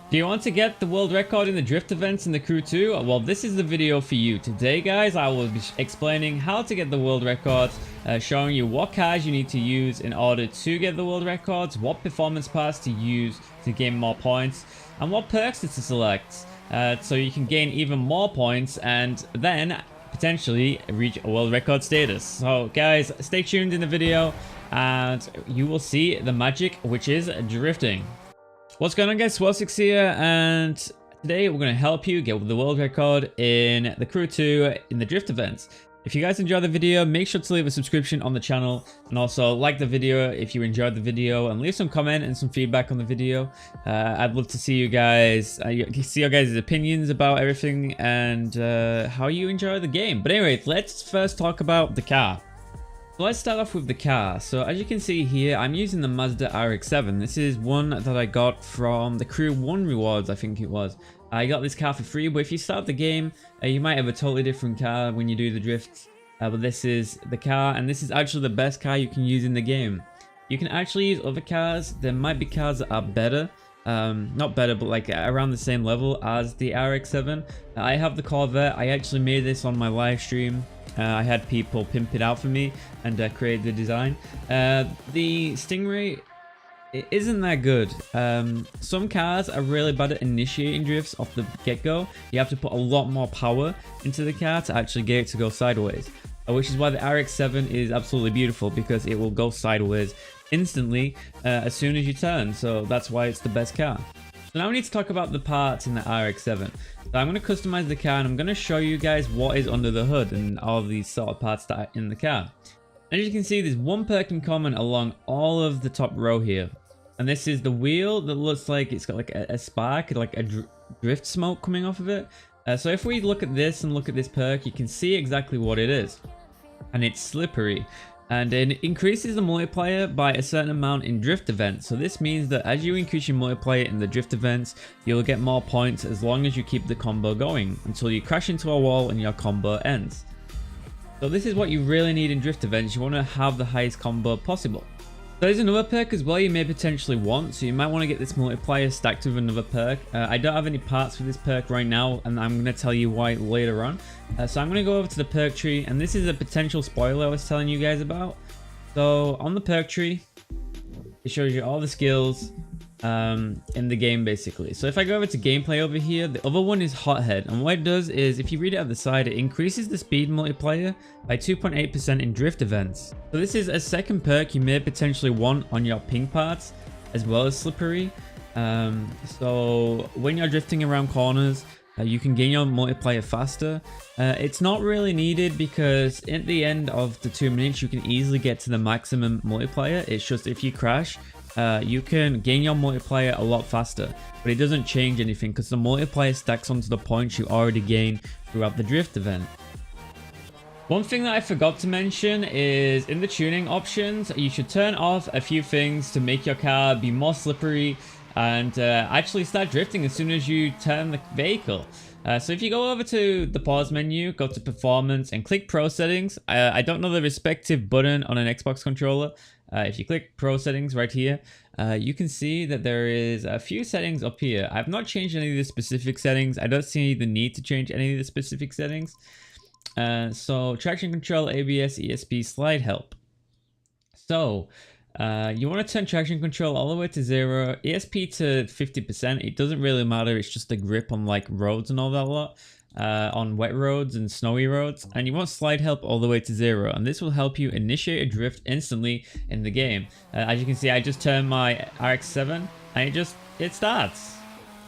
Do you want to get the world record in the drift events in the Crew 2? Well, this is the video for you. Today, guys, I will be explaining how to get the world records, showing you what cars you need to use in order to get the world records, what performance paths to use to gain more points, and what perks to select, so you can gain even more points and then potentially reach a world record status. So, guys, stay tuned in the video and you will see the magic, which is drifting. What's going on, guys? Swell6 here, and today we're going to help you get the world record in the Crew 2 in the drift events. If you guys enjoyed the video, make sure to leave a subscription on the channel and also like the video if you enjoyed the video, and leave some comment and some feedback on the video. I'd love to see you guys, see your guys' opinions about everything and how you enjoy the game. But anyway, let's first talk about the car. So let's start off with the car. So as you can see here, I'm using the Mazda RX-7. This is one that I got from the Crew 1 rewards, I think it was. I got this car for free, but if you start the game, you might have a totally different car when you do the drifts. But this is the car, and this is actually the best car you can use in the game. You can actually use other cars. There might be cars that are better. Not better, but like around the same level as the RX-7. I have the Corvette. I actually made this on my live stream. I had people pimp it out for me and create the design. The Stingray, it isn't that good. Some cars are really bad at initiating drifts off the get-go. You have to put a lot more power into the car to actually get it to go sideways. Which is why the RX-7 is absolutely beautiful, because it will go sideways instantly as soon as you turn. So that's why it's the best car. So now we need to talk about the parts in the RX-7. So I'm going to customize the car, and I'm going to show you guys what is under the hood and all these sort of parts that are in the car. As you can see, there's one perk in common along all of the top row here. And this is the wheel that looks like it's got like a spark, like a drift smoke coming off of it. So if we look at this and look at this perk, you can see exactly what it is. And it's slippery. And it increases the multiplier by a certain amount in drift events. So this means that as you increase your multiplier in the drift events, you'll get more points as long as you keep the combo going until you crash into a wall and your combo ends. So this is what you really need in drift events. You want to have the highest combo possible. There's another perk as well you may potentially want, so you might want to get this multiplier stacked with another perk. I don't have any parts for this perk right now, and I'm going to tell you why later on. So I'm going to go over to the perk tree, and this is a potential spoiler I was telling you guys about. So on the perk tree, it shows you all the skills in the game basically. So if I go over to gameplay over here, the other one is Hothead, and what it does is, if you read it at the side, it increases the speed multiplier by 2.8% in drift events. So this is a second perk you may potentially want on your pink parts as well as slippery. So when you're drifting around corners, you can gain your multiplier faster. It's not really needed because at the end of the 2 minutes you can easily get to the maximum multiplier. It's just if you crash, you can gain your multiplier a lot faster, but it doesn't change anything because the multiplier stacks onto the points you already gain throughout the drift event. One thing that I forgot to mention is in the tuning options, you should turn off a few things to make your car be more slippery and actually start drifting as soon as you turn the vehicle. So if you go over to the pause menu, go to performance and click pro settings. I don't know the respective button on an Xbox controller. If you click pro settings right here, you can see that there is a few settings up here. I've not changed any of the specific settings. I don't see the need to change any of the specific settings. So traction control, ABS, ESP, slide help. So you want to turn traction control all the way to 0, ESP to 50%. It doesn't really matter. It's just the grip on like roads and all that lot. On wet roads and snowy roads, and you want slide help all the way to 0, and this will help you initiate a drift instantly in the game. As you can see, I just turned my RX-7 and it starts.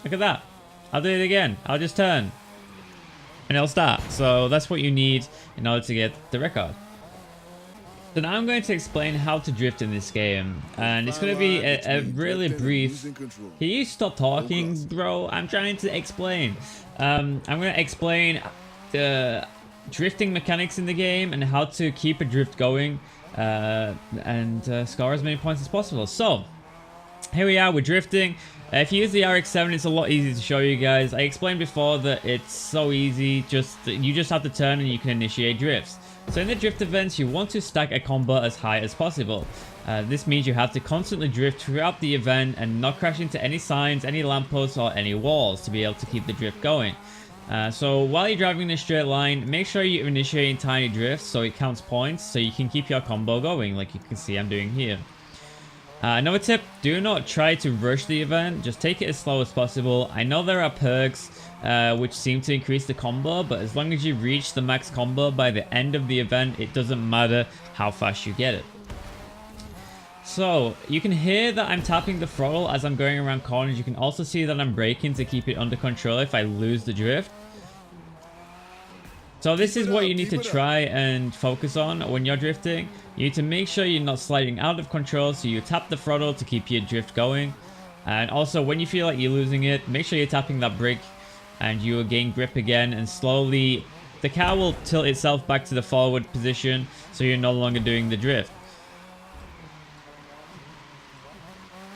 Look at that. I'll do it again. I'll just turn and it'll start. So that's what you need in order to get the record. So now I'm going to explain how to drift in this game, and it's going to be a really brief. Can you stop talking, bro? I'm trying to explain. I'm going to explain the drifting mechanics in the game and how to keep a drift going and score as many points as possible. So here we are, we're drifting. If you use the RX-7, it's a lot easier to show you guys. I explained before that it's so easy, you just have to turn and you can initiate drifts. So in the drift events, you want to stack a combo as high as possible. This means you have to constantly drift throughout the event and not crash into any signs, any lampposts, or any walls to be able to keep the drift going. So while you're driving in a straight line, make sure you're initiating tiny drifts so it counts points so you can keep your combo going, like you can see I'm doing here. Another tip, do not try to rush the event, just take it as slow as possible. I know there are perks which seem to increase the combo, but as long as you reach the max combo by the end of the event, it doesn't matter how fast you get it. So you can hear that I'm tapping the throttle as I'm going around corners. You can also see that I'm braking to keep it under control if I lose the drift. So this is what you need to try and focus on when you're drifting. You need to make sure you're not sliding out of control, so you tap the throttle to keep your drift going. And also when you feel like you're losing it, make sure you're tapping that brake and you will gain grip again, and slowly the car will tilt itself back to the forward position so you're no longer doing the drift.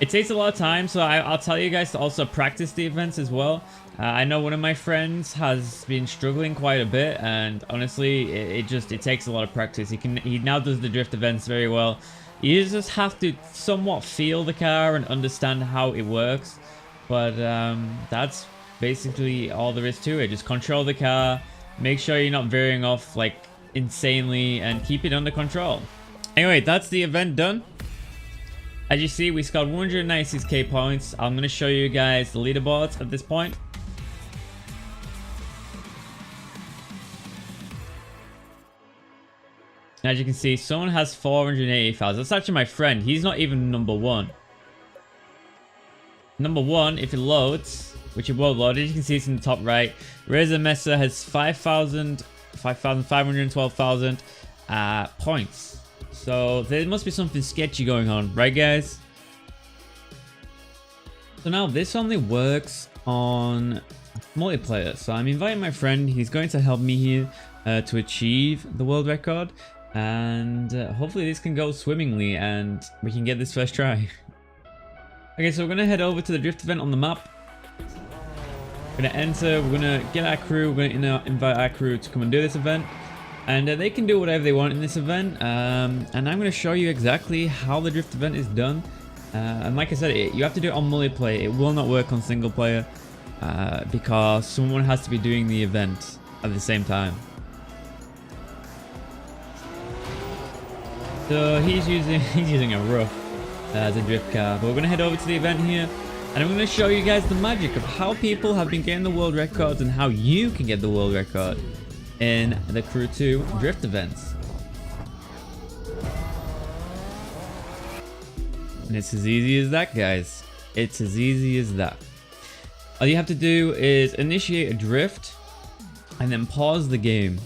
It takes a lot of time, so I'll tell you guys to also practice the events as well. I know one of my friends has been struggling quite a bit, and honestly, it takes a lot of practice. He now does the drift events very well. You just have to somewhat feel the car and understand how it works. But that's basically all there is to it. Just control the car, make sure you're not veering off like insanely, and keep it under control. Anyway, that's the event done. As you see, we scored 196k points. I'm going to show you guys the leaderboards at this point. As you can see, someone has 480,000. That's actually my friend. He's not even number one. Number one, if it loads, which it will load, as you can see it's in the top right. Razor Mesa has 5,512,000 points. So there must be something sketchy going on, right guys? So now this only works on multiplayer. So I'm inviting my friend. He's going to help me here to achieve the world record. And hopefully this can go swimmingly and we can get this first try. Okay, so we're going to head over to the drift event on the map. We're going to enter, we're going to get our crew, we're going to invite our crew to come and do this event. And they can do whatever they want in this event. And I'm going to show you exactly how the drift event is done. And like I said, you have to do it on multiplayer. It will not work on single player because someone has to be doing the event at the same time. So he's using a rough as a drift car. But we're going to head over to the event here. And I'm going to show you guys the magic of how people have been getting the world records and how you can get the world record in the Crew 2 drift events. And it's as easy as that, guys. It's as easy as that. All you have to do is initiate a drift and then pause the game.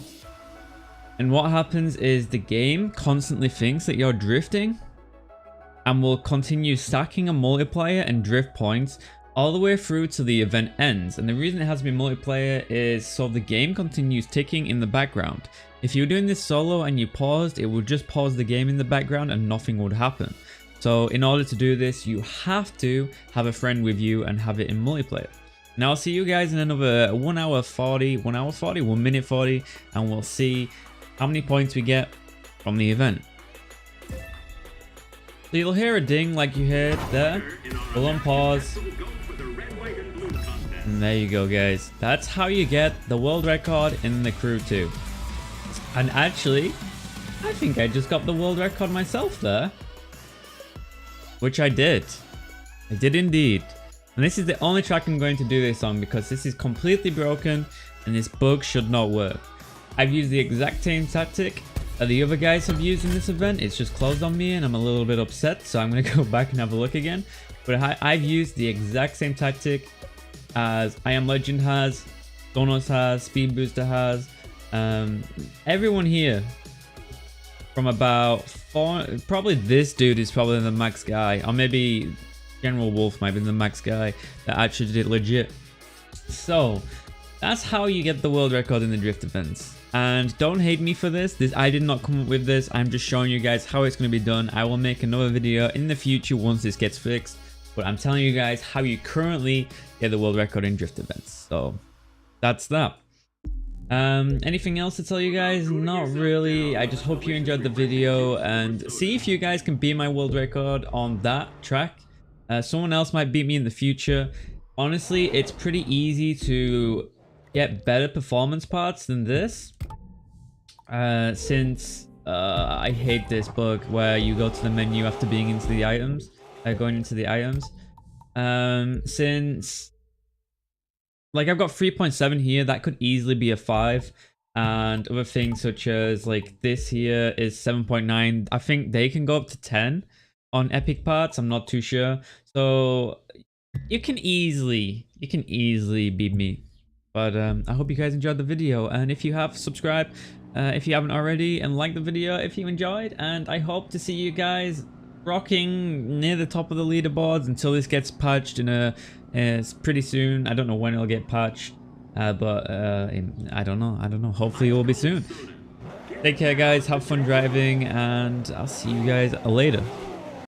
And what happens is the game constantly thinks that you're drifting and will continue stacking a multiplier and drift points all the way through till the event ends. And the reason it has to be multiplayer is so the game continues ticking in the background. If you're doing this solo and you paused, it would just pause the game in the background and nothing would happen. So in order to do this, you have to have a friend with you and have it in multiplayer. Now I'll see you guys in another 1 minute 40, and we'll see how many points we get from the event. So you'll hear a ding like you heard there. We'll unpause. And there you go, guys. That's how you get the world record in the Crew 2. And actually, I think I just got the world record myself there. Which I did. I did indeed. And this is the only track I'm going to do this on because this is completely broken and this bug should not work. I've used the exact same tactic that the other guys have used in this event. It's just closed on me and I'm a little bit upset, so I'm going to go back and have a look again. But I've used the exact same tactic as I Am Legend has, Donos has, Speed Booster has, everyone here from about 4, probably this dude is probably the max guy, or maybe General Wolf might be the max guy that actually did it legit. So that's how you get the world record in the drift events. And don't hate me for this. I did not come up with this. I'm just showing you guys how it's going to be done. I will make another video in the future once this gets fixed. But I'm telling you guys how you currently get the world record in drift events. So that's that. Anything else to tell you guys? Not really. I just hope you enjoyed the video, and see if you guys can beat my world record on that track. Someone else might beat me in the future. Honestly, it's pretty easy to get better performance parts than this. Since I hate this bug where you go to the menu after being into the items, going into the items. Since like I've got 3.7 here, that could easily be a 5, and other things such as like this here is 7.9. I think they can go up to 10 on epic parts. I'm not too sure, so you can easily beat me. But I hope you guys enjoyed the video, and if you have, subscribe if you haven't already, and like the video if you enjoyed, and I hope to see you guys rocking near the top of the leaderboards until this gets patched in a pretty soon. I don't know when it'll get patched, but I don't know, hopefully it will be soon. Take care guys, have fun driving, and I'll see you guys later.